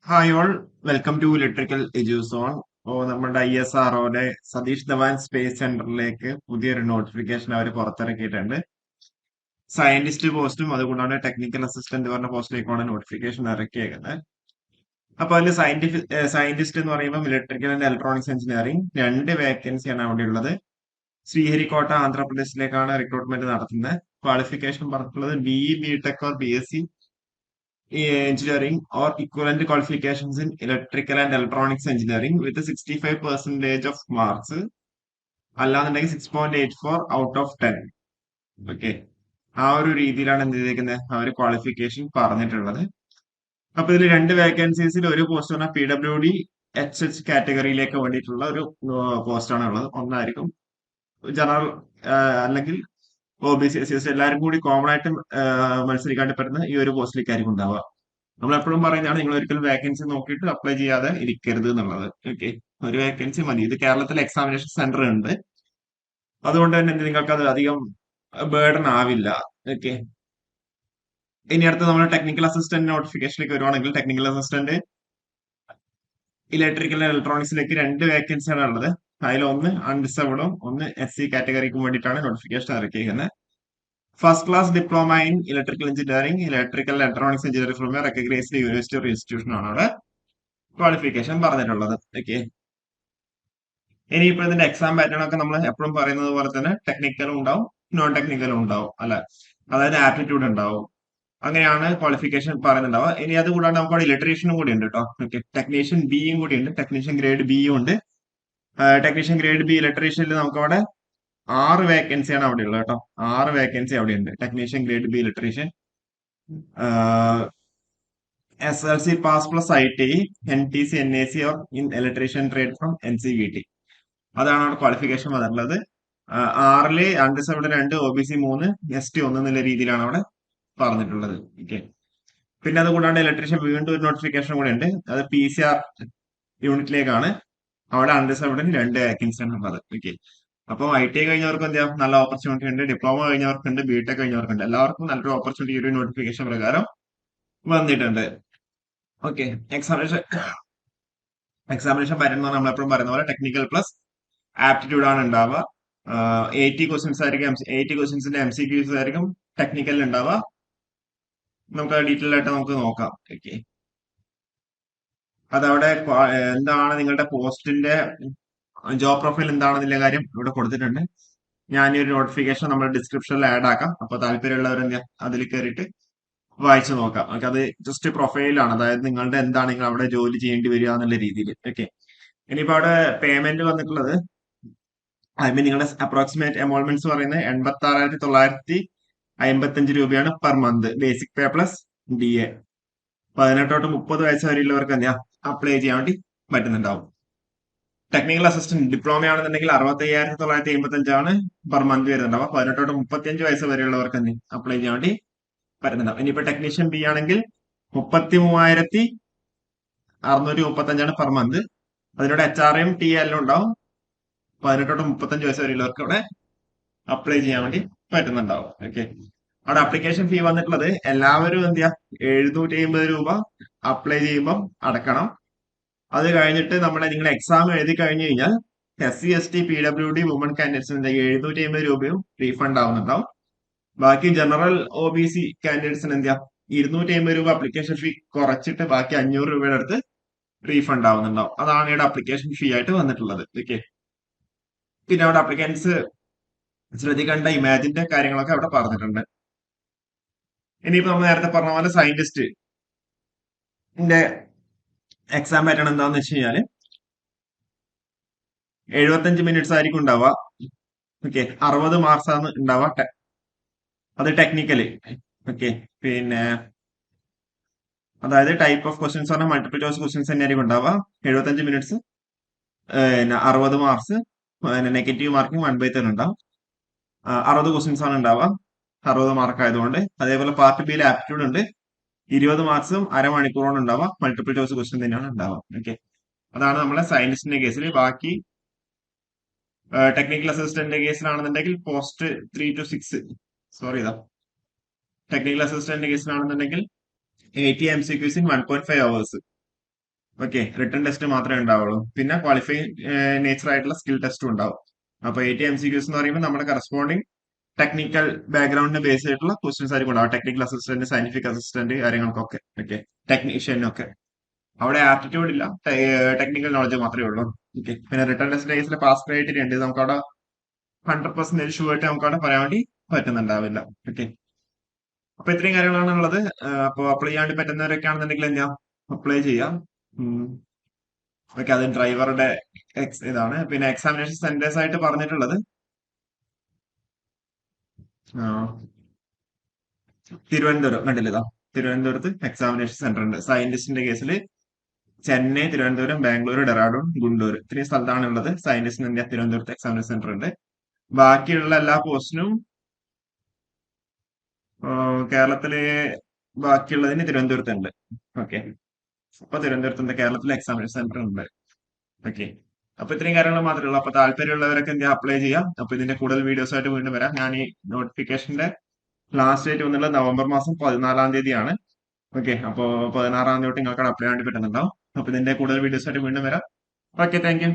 Hi all, welcome to electrical EduZone. നമ്മുടെ ISROയുടെ Satheesh Dhawan space സെന്ററിലേക്ക് പുതിയൊരു നോട്ടിഫിക്കേഷൻ അവർ പുറത്തിറക്കിയിട്ടുണ്ട്. സയന്റിസ്റ്റ് പോസ്റ്റും അതുകൊണ്ടാണ് ടെക്നിക്കൽ അസിസ്റ്റന്റ് പറഞ്ഞ പോസ്റ്റിലേക്കാണ് നോട്ടിഫിക്കേഷൻ ഇറക്കിയേക്കുന്നത്. അപ്പൊ അതിൽ സയന്റിസ്റ്റ് എന്ന് പറയുമ്പോൾ ഇലക്ട്രിക്കൽ ആൻഡ് ഇലക്ട്രോണിക്സ് എഞ്ചിനീയറിംഗ് രണ്ട് വേക്കൻസിയാണ് അവിടെ ഉള്ളത്. ശ്രീഹരിക്കോട്ട ആന്ധ്രാപ്രദേശിലേക്കാണ് റിക്രൂട്ട്മെന്റ് നടത്തുന്നത്. ക്വാളിഫിക്കേഷൻ പറഞ്ഞിട്ടുള്ളത് BE, BTech or BSc engineering or equivalent qualifications in electrical and electronics engineering with a 65% of marks. അല്ലാന്നുണ്ടെങ്കിൽ 6.84 ഔട്ട് ഓഫ് 10. ഓക്കെ, ആ ഒരു രീതിയിലാണ് എന്ത് ചെയ്തേക്കുന്നത്, ആ ഒരു ക്വാളിഫിക്കേഷൻ പറഞ്ഞിട്ടുള്ളത്. അപ്പൊ ഇതിൽ രണ്ട് വേക്കൻസീസിൽ ഒരു പോസ്റ്റ് പറഞ്ഞാൽ PWD HH കാറ്റഗറിയിലേക്ക് വേണ്ടിയിട്ടുള്ള ഒരു പോസ്റ്റാണ് ഉള്ളത്. ഒന്നായിരിക്കും ജനറൽ അല്ലെങ്കിൽ OBC SC എല്ലാവരും കൂടി കോമൺ ആയിട്ട് മത്സരിക്കാൻ പറ്റുന്ന ഈ ഒരു പോസ്റ്റിലേക്കായിരിക്കും ഉണ്ടാവുക. നമ്മൾ എപ്പോഴും പറയുന്നതാണ്, നിങ്ങൾ ഒരിക്കലും വേക്കൻസി നോക്കിയിട്ട് അപ്ലൈ ചെയ്യാതെ ഇരിക്കരുത് എന്നുള്ളത്. ഓക്കെ, ഒരു വേക്കൻസി മതി. ഇത് കേരളത്തിൽ എക്സാമിനേഷൻ സെന്റർ ഉണ്ട്, അതുകൊണ്ട് തന്നെ നിങ്ങൾക്ക് അത് അധികം ബേർഡൻ ആവില്ല. ഓക്കെ, ഇനി അടുത്ത് നമ്മൾ ടെക്നിക്കൽ അസിസ്റ്റന്റ് നോട്ടിഫിക്കേഷനിലേക്ക് വരുവാണെങ്കിൽ, ടെക്നിക്കൽ അസിസ്റ്റന്റ് ഇലക്ട്രിക്കൽ ഇലക്ട്രോണിക്സിലേക്ക് രണ്ട് വേക്കൻസിയാണ് ഉള്ളത്. അതിൽ ഒന്ന് അൺറിസർവ്ഡും ഒന്ന് SC കാറ്റഗറിക്കും വേണ്ടിയിട്ടാണ് നോട്ടിഫിക്കേഷൻ ഇറക്കിയിരിക്കുന്നത്. First class diploma in electrical engineering, electrical electronics engineering from a recognised university or institution ആണ് അവിടെ ക്വാളിഫിക്കേഷൻ പറഞ്ഞിട്ടുള്ളത്. ഓക്കെ, ഇനിയിപ്പോ ഇതിന്റെ എക്സാം പാറ്റേൺ ഒക്കെ നമ്മൾ എപ്പോഴും പറയുന്നത് പോലെ തന്നെ ടെക്നിക്കലും ഉണ്ടാവും, നോൺ ടെക്നിക്കലും ഉണ്ടാവും, അല്ല, അതായത് ആപ്റ്റിറ്റ്യൂഡ് ഉണ്ടാവും. അങ്ങനെയാണ് ക്വാളിഫിക്കേഷൻ പറയുന്നുണ്ടാവുക. ഇനി അത് കൂടാണ്ട് നമുക്ക് അവിടെ ഇലക്ട്രീഷ്യനും കൂടി ഉണ്ട് കേട്ടോ. ഓക്കെ, ടെക്നീഷ്യൻ ബിയും കൂടി ഉണ്ട്, ടെക്നീഷ്യൻ ഗ്രേഡ് ബിയും ഉണ്ട്. ടെക്നീഷ്യൻ ഗ്രേഡ് ബി ഇലക്ട്രീഷ്യനിൽ നമുക്ക് അവിടെ 6 വേക്കൻസിയാണ് അവിടെ ഉള്ളത് കേട്ടോ. 6 വേക്കൻസി അവിടെ ഉണ്ട്, technician grade B electrician. SLC pass plus ITI, NTC, NAC or in electrician trade from NCVT. അതാണ് അവിടെ ക്വാളിഫിക്കേഷൻ വന്നിട്ടുള്ളത്. 6 അൺറിസർവ്ഡ് 2, OBC 3, ST 1 എന്നുള്ള രീതിയിലാണ് അവിടെ പറഞ്ഞിട്ടുള്ളത്. ഓക്കെ, പിന്നെ അത് കൂടാണ്ട് ഇലക്ട്രീഷ്യൻ വീണ്ടും ഒരു നോട്ടിഫിക്കേഷൻ കൂടെ ഉണ്ട്, അത് PCR യൂണിറ്റിലേക്കാണ്. അവിടെ അൺറിസർവ്ഡിന് 2 വേക്കൻസിയാണ് ഉള്ളത്. ഓക്കെ, അപ്പോൾ ITI കഴിഞ്ഞവർക്ക് എന്താ നല്ല ഓപ്പർച്യൂണിറ്റി ഉണ്ട്, ഡിപ്ലോമ കഴിഞ്ഞവർക്കുണ്ട്, BTech കഴിഞ്ഞവർക്കുണ്ട്, എല്ലാവർക്കും നല്ലൊരു ഓപ്പർച്യൂണിറ്റി ഒരു നോട്ടിഫിക്കേഷൻ പ്രകാരം വന്നിട്ടുണ്ട്. ഓക്കെ, എക്സാമിനേഷൻ പാറ്റേൺ എന്ന് പറഞ്ഞാൽ നമ്മളെപ്പോഴും പറയുന്ന പോലെ ടെക്നിക്കൽ പ്ലസ് ആപ്റ്റിറ്റ്യൂഡ് ആണ് ഉണ്ടാവുക. 80 ക്വസ്റ്റ്യൻസ് ആയിരിക്കും, 80 ക്വസ്റ്റ്യൻസിന്റെ MCQs ആയിരിക്കും ടെക്നിക്കലിൽ ഉണ്ടാവുക. നമുക്ക് ഡീറ്റെയിൽ ആയിട്ട് നമുക്ക് നോക്കാം. ഓക്കെ, അതവിടെ എന്താണ് നിങ്ങളുടെ പോസ്റ്റിന്റെ ജോബ് പ്രൊഫൈൽ എന്താണെന്നുള്ള കാര്യം ഇവിടെ കൊടുത്തിട്ടുണ്ട്. ഞാൻ ഈ ഒരു നോട്ടിഫിക്കേഷൻ നമ്മുടെ ഡിസ്ക്രിപ്ഷനിൽ ആഡ് ആക്കാം. അപ്പൊ താല്പര്യമുള്ളവർ എന്താ അതിൽ കയറിയിട്ട് വായിച്ചു നോക്കാം. ഓക്കെ, അത് ജസ്റ്റ് പ്രൊഫൈലാണ്, അതായത് നിങ്ങളുടെ എന്താണ് നിങ്ങൾ അവിടെ ജോലി ചെയ്യേണ്ടി വരിക എന്നുള്ള രീതിയിൽ. ഓക്കെ, ഇനിയിപ്പോ അവിടെ പേയ്മെന്റ് വന്നിട്ടുള്ളത്, ഐ മീൻ നിങ്ങളുടെ അപ്രോക്സിമേറ്റ് എമൗൾമെന്റ്സ് പറയുന്നത് 86,955 രൂപയാണ് per month. Basic pay plus DA. 18 തൊട്ട് 30 വയസ്സ് വരെയുള്ളവർക്ക് എന്താ അപ്ലൈ ചെയ്യാൻ വേണ്ടി പറ്റുന്നുണ്ടാവും. ടെക്നിക്കൽ അസിസ്റ്റന്റ് ഡിപ്ലോമ ആണെന്നുണ്ടെങ്കിൽ 65,955 പെർ മന്ത് വരുന്നുണ്ടാവും. 18 തൊട്ട് 35 വയസ്സ് വരെയുള്ളവർക്ക് എന്ത് അപ്ലൈ ചെയ്യാൻ വേണ്ടി പറ്റുന്നുണ്ടാവും. ഇനിയിപ്പോ ടെക്നീഷ്യൻ ബി ആണെങ്കിൽ 33,635 പെർ മന്ത്. അതിനോട് HRM TL ഉണ്ടാവും. 18 തൊട്ട് 35 വയസ്സ് വരെയുള്ളവർക്ക് അവിടെ അപ്ലൈ ചെയ്യാൻ വേണ്ടി പറ്റുന്നുണ്ടാവും. ഓക്കെ, അവിടെ അപ്ലിക്കേഷൻ ഫീ വന്നിട്ടുള്ളത് എല്ലാവരും എന്ത് ചെയ്യാ, 750 രൂപ അപ്ലൈ ചെയ്യുമ്പോൾ അടക്കണം. അത് കഴിഞ്ഞിട്ട് നിങ്ങൾ എക്സാം എഴുതി കഴിഞ്ഞു കഴിഞ്ഞാൽ SC ST PWD വുമൺ കാൻഡിഡേറ്റ്സിന് 750 രൂപയും റീഫണ്ട് ആവുന്നുണ്ടാവും. ബാക്കി ജനറൽ OBC കാൻഡിഡേറ്റ്സിന് എന്ത് ചെയ്യാം, 250 രൂപ അപ്ലിക്കേഷൻ ഫീ കുറച്ചിട്ട് ബാക്കി 500 രൂപയുടെ അടുത്ത് റീഫണ്ട് ആവുന്നുണ്ടാവും. അതാണ് ഇവിടെ അപ്ലിക്കേഷൻ ഫീ ആയിട്ട് വന്നിട്ടുള്ളത്. ഓക്കെ, പിന്നെ അവിടെ അപ്ലിക്കൻസ് ശ്രദ്ധിക്കേണ്ട ഇമാജിന്റെ കാര്യങ്ങളൊക്കെ അവിടെ പറഞ്ഞിട്ടുണ്ട്. ഇനിയിപ്പോ നമ്മൾ നേരത്തെ പറഞ്ഞ പോലെ സയന്റിസ്റ്റിന്റെ എക്സാം പാറ്റേൺ എന്താന്ന് വെച്ച് കഴിഞ്ഞാല് 75 മിനിറ്റ്സ് ആയിരിക്കും ഉണ്ടാവുക. ഓക്കെ, 60 മാർക്സ് ആണ് ഉണ്ടാവുക. അത് ടെക്നിക്കല്. ഓക്കെ, പിന്നെ അതായത് ടൈപ്പ് ഓഫ് ക്വസ്റ്റ്യൻസ് പറഞ്ഞാൽ മൾട്ടിപ്പിൾ ചോയ്സ് ക്വസ്റ്റ്യൻസ് തന്നെയായിരിക്കും ഉണ്ടാവുക. 75 മിനിറ്റ്സ്, 60 മാർക്സ്, നെഗറ്റീവ് മാർക്കിംഗ് 1/3 ഉണ്ടാവും. 60 ക്വസ്റ്റ്യൻസ് ആണ് ഉണ്ടാവുക, 60 മാർക്ക് ആയതുകൊണ്ട്. അതേപോലെ പാർട്ട് ബിയിൽ ആപ്റ്റിറ്റ്യൂഡ് ഉണ്ട്, 20 മാർക്സും അരമണിക്കൂറാണ് ഉണ്ടാവുക. മൾട്ടിപ്പിൾ ചോയ്സ് ക്വസ്റ്റ്യൻ തന്നെയാണ് ഉണ്ടാവുക. ഓക്കെ, അതാണ് നമ്മളെ സയൻസിന്റെ കേസിൽ. ബാക്കി ടെക്നിക്കൽ അസിസ്റ്റന്റിന്റെ കേസിലാണെന്നുണ്ടെങ്കിൽ പോസ്റ്റ് 3 to 6, സോറി ഇതാ, ടെക്നിക്കൽ അസിസ്റ്റന്റ് കേസിലാണെന്നുണ്ടെങ്കിൽ 80 MCQs in 1.5 hours. Okay, written test മാത്രമേ ഉണ്ടാവുള്ളൂ. പിന്നെ ക്വാളിഫൈ നേച്ചർ ആയിട്ടുള്ള സ്കിൽ ടെസ്റ്റും ഉണ്ടാവും. അപ്പൊ 80 MCQs എന്ന് പറയുമ്പോൾ നമ്മുടെ കറസ്പോണ്ടിങ് ടെക്നിക്കൽ ബാക്ക്ഗ്രൗണ്ടിനെ ബേസ് ചെയ്തിട്ടുള്ള ക്വസ്റ്റ്യൻസ് ആയിരിക്കും ഉണ്ടാവും. ടെക്നിക്കൽ അസിസ്റ്റന്റ്, സയന്റിഫിക് അസിസ്റ്റന്റ് കാര്യങ്ങൾക്കൊക്കെ. ഓക്കെ, ടെക്നീഷ്യനൊക്കെ അവിടെ ആപ്റ്റിറ്റ്യൂഡ് ഇല്ല, ടെക്നിക്കൽ നോളജ് മാത്രമേ ഉള്ളൂ. ഓക്കെ, പിന്നെ റിട്ടേൺ ടെസ്റ്റ് കേസിൽ പാസ് ക്രൈറ്റീരിയ ഉണ്ട്. നമുക്ക് അവിടെ 100% ഷുവർ ആയിട്ട് നമുക്ക് അവിടെ പറയാൻ വേണ്ടി പറ്റുന്നുണ്ടാവില്ല. ഓക്കെ, അപ്പൊ ഇത്രയും കാര്യങ്ങളാണ് ഉള്ളത്. അപ്പൊ അപ്ലൈ ചെയ്യാൻ വേണ്ടി പറ്റുന്നവരൊക്കെ ആണെന്നുണ്ടെങ്കിൽ എന്താ അപ്ലൈ ചെയ്യാം. ഓക്കെ, അത് ഡ്രൈവറുടെ ഇതാണ്. പിന്നെ എക്സാമിനേഷൻ സെന്റേഴ്സ് ആയിട്ട് പറഞ്ഞിട്ടുള്ളത് ആ, തിരുവനന്തപുരം കണ്ടില്ലേ ഇതാ. തിരുവനന്തപുരത്ത് എക്സാമിനേഷൻ സെന്റർ ഉണ്ട്. സയന്റിസ്റ്റിന്റെ കേസിൽ ചെന്നൈ, തിരുവനന്തപുരം, ബാംഗ്ലൂർ, ഡെറാഡൂൺ, ഗുണ്ടൂർ ഇത്രയും സ്ഥലത്താണ് ഉള്ളത്. സയന്റിസ്റ്റിന് ഇന്ത്യ തിരുവനന്തപുരത്ത് എക്സാമിനേഷൻ സെന്റർ ഉണ്ട്. ബാക്കിയുള്ള എല്ലാ പോസ്റ്റിനും കേരളത്തില് ബാക്കിയുള്ളതിന് തിരുവനന്തപുരത്ത് ഉണ്ട്. ഓക്കെ, അപ്പൊ തിരുവനന്തപുരത്ത് കേരളത്തിലെ എക്സാമിനേഷൻ സെന്റർ ഉണ്ട്. ഓക്കെ, അപ്പൊ ഇത്രയും കാര്യങ്ങൾ മാത്രമേ ഉള്ളൂ. അപ്പൊ താല്പര്യമുള്ളവരൊക്കെ എന്ത് അപ്ലൈ ചെയ്യാം. അപ്പൊ ഇതിന്റെ കൂടുതൽ വീഡിയോസ് ആയിട്ട് വീണ്ടും വരാം. ഞാൻ ഈ നോട്ടിഫിക്കേഷന്റെ ലാസ്റ്റ് ഡേറ്റ് വന്നുള്ളത് നവംബർ മാസം 14-ാം തീയതിയാണ്. ഓക്കെ, അപ്പൊ 16-ാം തീയതി തൊട്ട് നിങ്ങൾക്ക് അപ്ലൈ വേണ്ടി പറ്റുന്നുണ്ടാവും. അപ്പൊ ഇതിന്റെ കൂടുതൽ വീഡിയോസ് ആയിട്ട് വീണ്ടും വരാം. Okay, thank you.